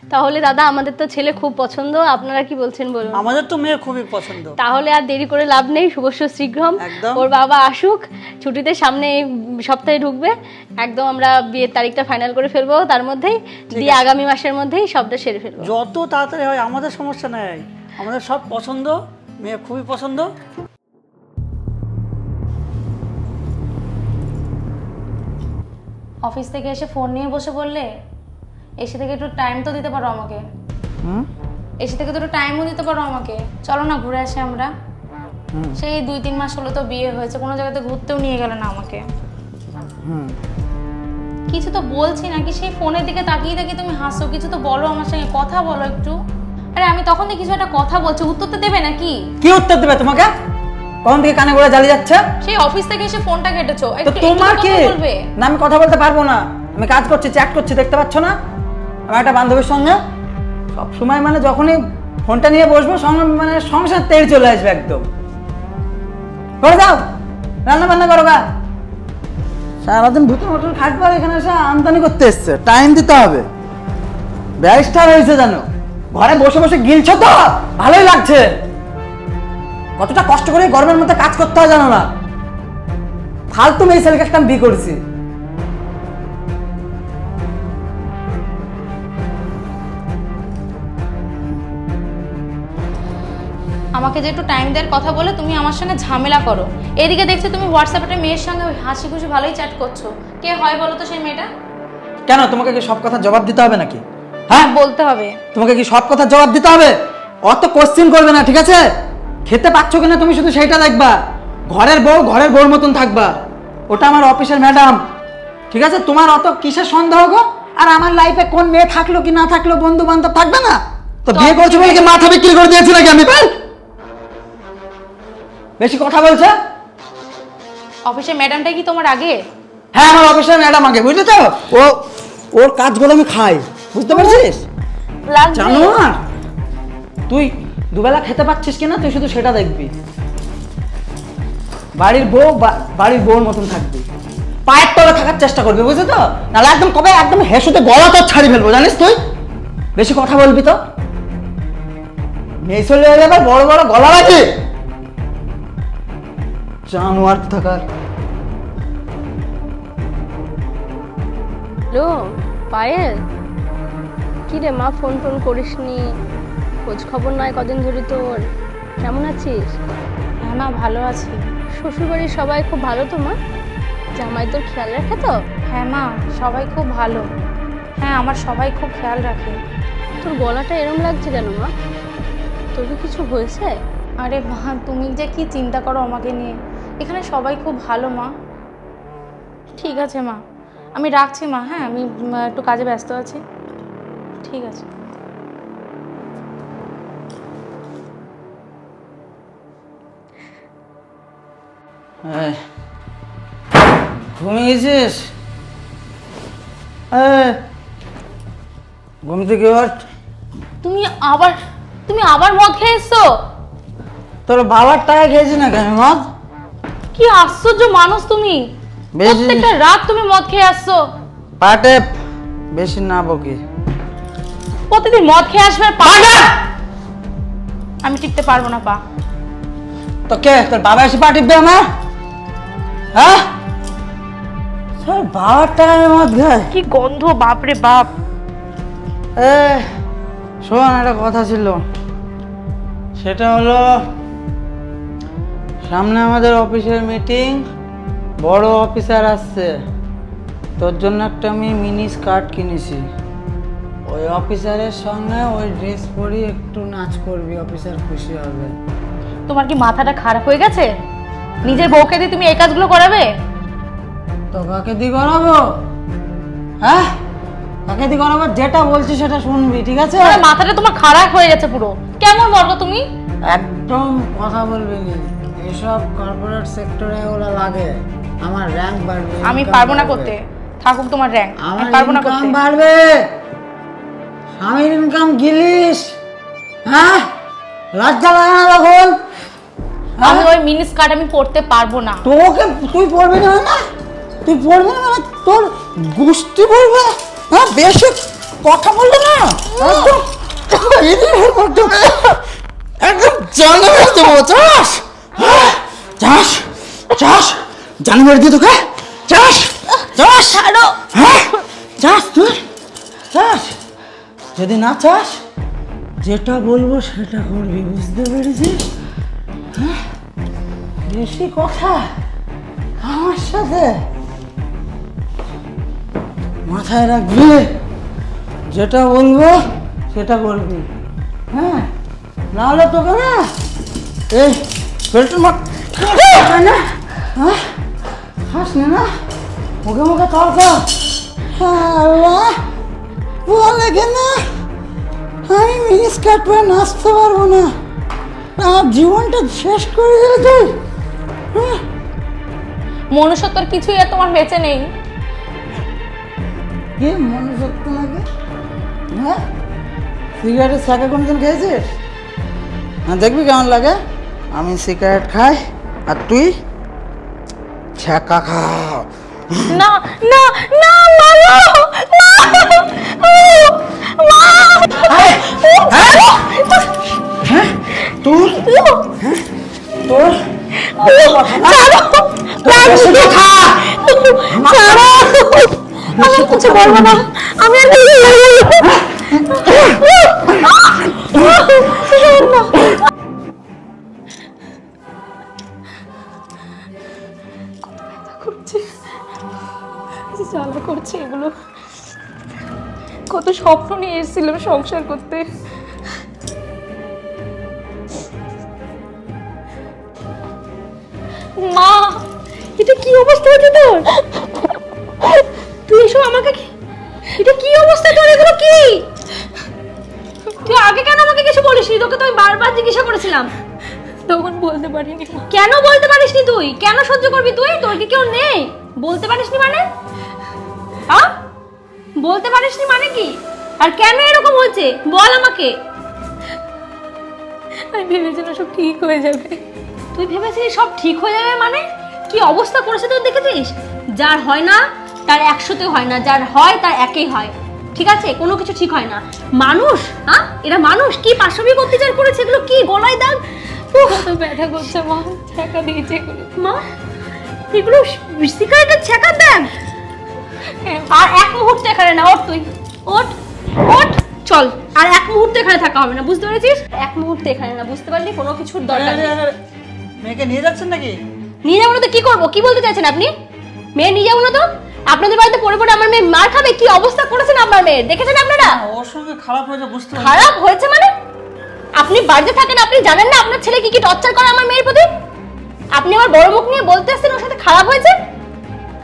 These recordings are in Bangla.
তাহলে দাদা আমাদের তো ছেলে খুব পছন্দ, আপনারা কি বলছেন বলুন? আমাদের তো মেয়ে খুবই পছন্দ। তাহলে আর দেরি করে লাভ নেই, শুভস্য শীঘ্রম। ওর বাবা আসুক, ছুটিতে সামনে সপ্তাহে ঢুকবে, একদম আমরা বিয়ের তারিখটা ফাইনাল করে ফেলবো তার মধ্যেই, দিয়ে আগামী মাসের মধ্যেই সবটা সেরে ফেলবো। যত তাড়াতাড়ি হয় আমাদের সমস্যা নেই, আমাদের সব পছন্দ, মেয়ে খুবই পছন্দ। অফিস থেকে এসে ফোন নিয়ে বসে বললে, এসে থেকে একটু টাইম তো দিতে পারো আমাকে। এসে থেকে তো একটু টাইমও দিতে পারো আমাকে। চলো না ঘুরে আসি আমরা। সেই 2-3 মাস হলো তো বিয়ে হয়েছে, কোনো জায়গাতে ঘুরতেও নিয়ে গেলে না আমাকে। কিছু তো বলছি নাকি, সেই ফোনের দিকে তাকিয়ে তাকিয়ে তুমি হাসো। কিছু তো বলো আমার সঙ্গে, কথা বলো একটু। আরে আমি তখন থেকে কিছু একটা কথা বলছি, উত্তর তো দেবে নাকি? কি উত্তর দেবে তোমাকে? কখন থেকে কানে গোড়া জ্বালিয়ে যাচ্ছে? সেই অফিস থেকে এসে ফোনটা কেটেছো, তো তোমার কি? না আমি কথা বলতে পারবো না, আমি কাজ করছি, চ্যাট করছি, দেখতে পাচ্ছ না? আমার একটা বান্ধবীর সঙ্গে সব সময় মানে যখনই ফোনটা নিয়ে বসবো সঙ্গে মানে সংসার তেড় চলে আসবে একদম। করে দাও, রান্না বান্না করো গা। সারাদিন ভূতের মতন খাটবো আর এখানে এসে আমদানি করতে এসছে, টাইম দিতে হবে। ব্যারিস্টার হয়েছে জানো, ঘরে বসে বসে গিলছো তো ভালোই লাগছে। কতটা কষ্ট করে গরমের মধ্যে কাজ করতে হয় জানো না? ফালতু মেয়ে ছেলেকে একটা বিয়ে করেছি। আমাকে যে একটু টাইম দেওয়ার কথা বলে তুমি আমার সঙ্গে ঝামেলা করো। এদিকে দেখছি তুমি হোয়াটসঅ্যাপে মেয়ের সঙ্গে হাসি খুশি ভালোই চ্যাট করছো। কে হয় বলো তো সেই মেয়েটা? কেন তোমাকে কি সব কথা জবাব দিতে হবে নাকি? হ্যাঁ বলতে হবে। তোমাকে কি সব কথা জবাব দিতে হবে? অত কোশ্চেন করবে না, ঠিক আছে? খেতে পাচ্ছ কিনা তুমি শুধু সেইটা দেখবা। ঘরের বউর মতন থাকবা। ওটা আমার অফিসের ম্যাডাম, ঠিক আছে? তোমার অত কিসের সন্দেহ গো? আর আমার লাইফে কোন মেয়ে থাকলো কি না থাকলো, বন্ধু বান্ধব থাকবে না? তো বিয়ে করছো বলে কি মাথা বিক্রি করে দিয়েছি নাকি আমি? বেশি কথা বলছে। অফিসের ম্যাডামটা কি তোমার আগে? হ্যাঁ আমার অফিসের ম্যাডাম আগে, বুঝলি তো? ওর কাজগুলো আমি খাই, বুঝতে পারছিস? জানো না তুই দুবেলা খেতে পাচ্ছিস কিনা, তুই শুধু সেটা দেখবি। বাড়ির বউর মতন থাকবি, পায়ের তলে থাকার চেষ্টা করবি, বুঝলি তো? নাহলে একদম কবে একদম হেসুতে গলা তোর ছাড়ি ফেলবো, জানিস তুই? বেশি কথা বলবি তো মেয়ে চলে এলে আবার বড় বড় গলা রাখি, জানোয়ার থাকার। হ্যালো পায়েল, কি রে মা, ফোন টোন করিসনি, খোঁজ খবর নয় কদিন ধরে তোর, কেমন আছিস? হ্যাঁ মা ভালো আছি। শ্বশুরবাড়ির সবাই খুব ভালো তো মা? জামাই তোর খেয়াল রাখে তো? হ্যাঁ মা সবাই খুব ভালো। হ্যাঁ আমার সবাই খুব খেয়াল রাখে। তোর গলাটা এরম লাগছে কেন মা? তোর কি কিছু হয়েছে? আরে মা তুমি যে কি চিন্তা করো আমাকে নিয়ে, এখানে সবাই খুব ভালো মা। ঠিক আছে মা, আমি রাখছি মা। হ্যাঁ আমি একটু কাজে ব্যস্ত আছি। ঠিক আছে। ঘুমিয়েছিস? ঘুম থেকে ওঠ। তুমি আবার মদ খেয়ে এসছো? তোর বাবার টাকা খেয়েছি না কেন মদ? কি আশ্চর্য মানুষ তুমি, প্রত্যেকটা রাত তুমি মদ খেয়ে আসছো। পাটে বেশি না বকি, প্রতিদিন মদ খেয়ে আসবে। আমি টিপতে পারবো না পা। তো কে তোর বাবা এসে পা টিপবে আমার? হ্যাঁ তোর বাবার টাকা মদ খায়? কি গন্ধ, বাপরে বাপ। শোন একটা কথা ছিল, সেটা হলো সামনে আমাদের অফিসের মিটিং, বড় অফিসার আসছে, তোর জন্য একটা আমি মিনি স্কার্ট কিনেছি। ওই অফিসারের সঙ্গে ওই ড্রেস পরে একটু নাচ করবি, অফিসার খুশি হবে। তোমার কি মাথাটা খারাপ হয়ে গেছে? নিজের বউকে দিয়ে তুমি এই কাজগুলো করাবে? তো কাকে দিয়ে করাবো? হ্যাঁ কাকে দিয়ে করাবো? যেটা বলছি সেটা শুনবি, ঠিক আছে? মাথাটা তোমার খারাপ হয়ে গেছে পুরো। কেমন বলবো তুমি? একদম কথা বলবি না, এসব কর্পোরেট সেক্টরে ওরা লাগে। আমার র‍্যাঙ্ক বাড়বে। আমি পারবো না করতে, থাকুক তোমার র‍্যাঙ্ক, আমি পারবো না করতে। ইনকাম বাড়বে, স্বামীর ইনকাম গিলিস। হ্যাঁ লজ্জা লাগে না তখন? আমি ওই মিনি স্কার্ট আমি পরতে পারবো না। তোকে তুই পরবি না? তুই পরবি না মানে তোর গোষ্ঠী পরবে? হ্যাঁ বেশি কথা বললে না একদম জানে মেরে দেবো। চাস চাস চাস জানে মেরে দিয়ে তোকে চাস চাস হ্যাঁ চাস তুই চাস। যদি না চাস যেটা বলবো সেটা করবি, বুঝতে পেরেছিস? বেশি কথা আমার সাথে মাথায় রাখবি, যেটা বলবো সেটা করবি। হ্যাঁ, নাহলে তোকে না এই বেল্টের না খাস না মুখে মুখে তর্ক বলে কেনা আমি মিনি স্কার্ট পরে নাচতে পারবো না, আমার জীবনটা শেষ করে দিলে তুই। মনুষ্যত্বর কিছুই আর তোমার বেঁচে নেই। কি মনুষ্যত্ব নাকি? হ্যাঁ, সিগারেটের ছ্যাঁকা কোনদিন খেয়েছিস? হ্যাঁ, দেখবি কেমন লাগে। আমি সিগারেট খাই আর তুই ছ্যাঁকা খাও। না না না মারো তোর আমি কিছু বলবো না, আমি জ্বালা করছে এগুলো। কত স্বপ্ন নিয়ে এসেছিলাম সংসার করতে, মা এটা কি অবস্থা হচ্ছে তোর? তুই এসব আমাকে এটা কি অবস্থা তোর? এগুলো কি? তুই আগে কেন আমাকে কিছু বলিসনি? তোকে তো আমি বারবার জিজ্ঞাসা করেছিলাম। তখন বলতে পারিনি। কেন বলতে পারিসনি? তুই কেন সহ্য করবি? তোর কি কেউ নেই? বলতে পারিসনি মানে? হ্যাঁ, বলতে পারিসনি মানে কি? আর কেন এরকম হচ্ছে বল আমাকে। আমি ভেবেছিলাম সব ঠিক হয়ে যাবে। তুই ভেবেছিস সব ঠিক হয়ে যাবে মানে? কি অবস্থা করেছে তোর দেখেছিস? যার হয় না তার 100-তে হয় না, যার হয় তার একেই হয়। ঠিক আছে, কোনো কিছু ঠিক হয় না। মানুষ, হ্যাঁ এরা মানুষ কি পাশবিক অত্যাচার করেছে? এগুলো কি গলায় দাগ, কত ব্যথা করছে মা। ছ্যাঁকা দিয়েছে এগুলো মা, এগুলো সিগারেটের ছ্যাঁকা দেন। আর এক মুহূর্তে এখানে না, ওঠ তুই, ওঠ ওঠ চল। আর এক মুহূর্তে এখানে থাকা হবে না, বুঝতে পেরেছিস? এক মুহূর্তে এখানে না, বুঝতে পারলি? কোনো কিছুর দরকার নেই। মেয়েকে নিয়ে যাচ্ছেন নাকি? নিয়ে যাবো না তো কি করবো? কি বলতে চাইছেন আপনি? মেয়ে নিয়ে যাবো না তো? আপনাদের বাড়িতে পড়ে পড়ে আমার মেয়ে মার খাবে? কি অবস্থা করেছেন আপনার মেয়ের, দেখেছেন আপনারা? ওর সঙ্গে খারাপ হয়েছে, বুঝতে পারছি। খারাপ হয়েছে মানে? আপনি বাড়িতে থাকেন, আপনি জানেন না আপনার ছেলে কি কি টর্চার করে আমার মেয়ের প্রতি? আপনি আমার বড় মুখ নিয়ে বলতে আসছেন ওর সাথে খারাপ হয়েছে?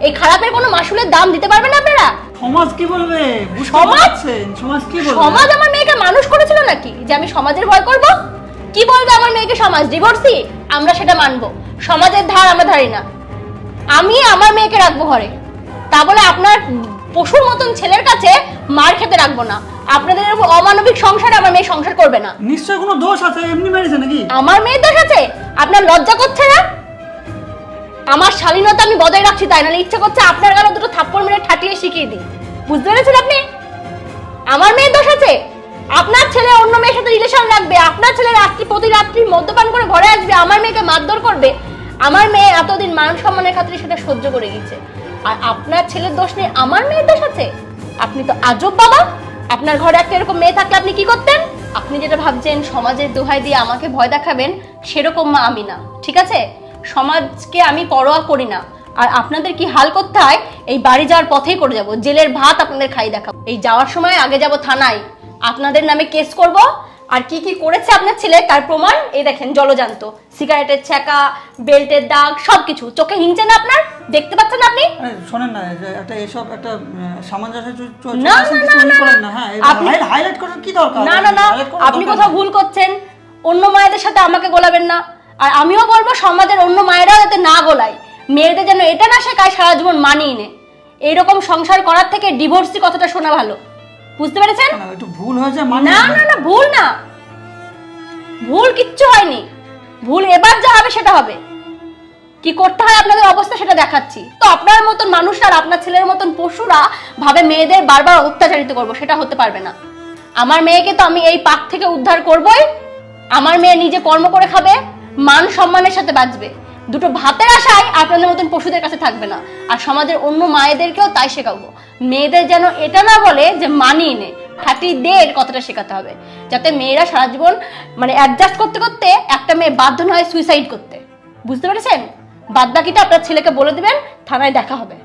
এই খারাপের কোনো মাসুলের দাম দিতে পারবেন না আপনারা? সমাজ কি বলবে? সমাজ কি বলবে? সমাজ আমার মেয়েকে মানুষ করেছিল নাকি যে আমি সমাজের ভয় করব? কি বলবে আমার মেয়েকে সমাজ? ডিভোর্সি? আমরা সেটা মানবো। সমাজের ধার আমরা ধারি না। আমি আমার মেয়েকে রাখবো ঘরে, তা বলে আপনার পশুর মতন ছেলের কাছে মার খেতে রাখবো না। আপনাদের এরকম অমানবিক সংসারে আমার মেয়ে সংসার করবে না। নিশ্চয় কোনো দোষ আছে, এমনি মেরেছে নাকি? আমার মেয়ের দোষ আছে? আপনার লজ্জা করছে না? আমার শালীনতা আমি বজায় রাখছি, তাই না? ইচ্ছা করছে আপনার গালে দুটো থাপ্পড় মেরে ঠাটিয়ে শিখিয়ে দিই। বুঝতে পেরেছেন আপনি? আমার মেয়ের দোষ আছে? আপনার ছেলে অন্য মেয়ের সাথে রিলেশন রাখবে, আপনার ছেলে প্রতি রাত্রি মদ্যপান করে ঘরে আসবে, আমার মেয়েকে মারধর করবে। আমার মেয়ে এতদিন মান সম্মানের খাতিরে সেটা সহ্য করে গেছে। আর আপনার ছেলের দোষ নেই, আমার মেয়ের দোষ আছে? আপনি তো আজব বাবা। আপনার ঘরে একটা এরকম মেয়ে থাকলে আপনি কি করতেন? আপনি যেটা ভাবছেন সমাজের দোহাই দিয়ে আমাকে ভয় দেখাবেন, সেরকম মা আমি না, ঠিক আছে? সমাজকে আমি পরোয়া করি না। আর আপনাদের কি হাল করতে হয় এই বাড়ি যাওয়ার পথেই করে যাব। জেলের ভাত আপনাদের খাই দেখাবো। এই যাওয়ার সময় আগে যাব থানায়, আপনাদের নামে কেস করব। আর কি কি করেছে আপনার ছেলে তার প্রমাণ এই দেখেন, জলজান্ত। সিগারেটের ছ্যাঁকা, বেল্টের দাগ, সবকিছু চোখে হিংছে না আপনার? দেখতে পাচ্ছেন আপনি? শোনেন না, একটা এসব একটা সামঞ্জস্য না না করেন না। হ্যাঁ, হাইলাইট করার কি দরকার? না না না, আপনি কোথাও ভুল করছেন। অন্য মায়েদের সাথে আমাকে গোলাবেন না। আর আমিও বলবো সমাজের অন্য মায়েরাও যাতে না গোলায়, মেয়েদের যেন এটা না শেখায় সারা জীবন মানিয়ে নে। এইরকম সংসার করার থেকে ডিভোর্সি কথাটা শোনা ভালো। বুঝতে পেরেছেন? একটু ভুল হয়েছে। না না না, ভুল না, ভুল কিচ্ছু হয়নি। ভুল এবার যা হবে সেটা হবে। কি করতে হয় আপনাদের অবস্থা সেটা দেখাচ্ছি। তো আপনার মতন মানুষরা, আপনার ছেলের মতন পশুরা ভাবে মেয়েদের বারবার অত্যাচারিত করবো, সেটা হতে পারবে না। আমার মেয়েকে তো আমি এই পাক থেকে উদ্ধার করবই। আমার মেয়ে নিজে কর্ম করে খাবে, মান সম্মানের সাথে বাঁচবে, দুটো ভাতের আশায় আপনাদের মতন পশুদের কাছে থাকবে না। আর সমাজের অন্য মায়েদেরকেও তাই শেখাবো, মেয়েদের যেন এটা না বলে যে মানিয়ে নে, হ্যাপি ডে এর কথাটা শেখাতে হবে, যাতে মেয়েরা সারা জীবন মানে অ্যাডজাস্ট করতে করতে একটা মেয়ে বাধ্য নয় সুইসাইড করতে। বুঝতে পেরেছেন? বাদ বাকিটা আপনার ছেলেকে বলে দিবেন, থানায় দেখা হবে।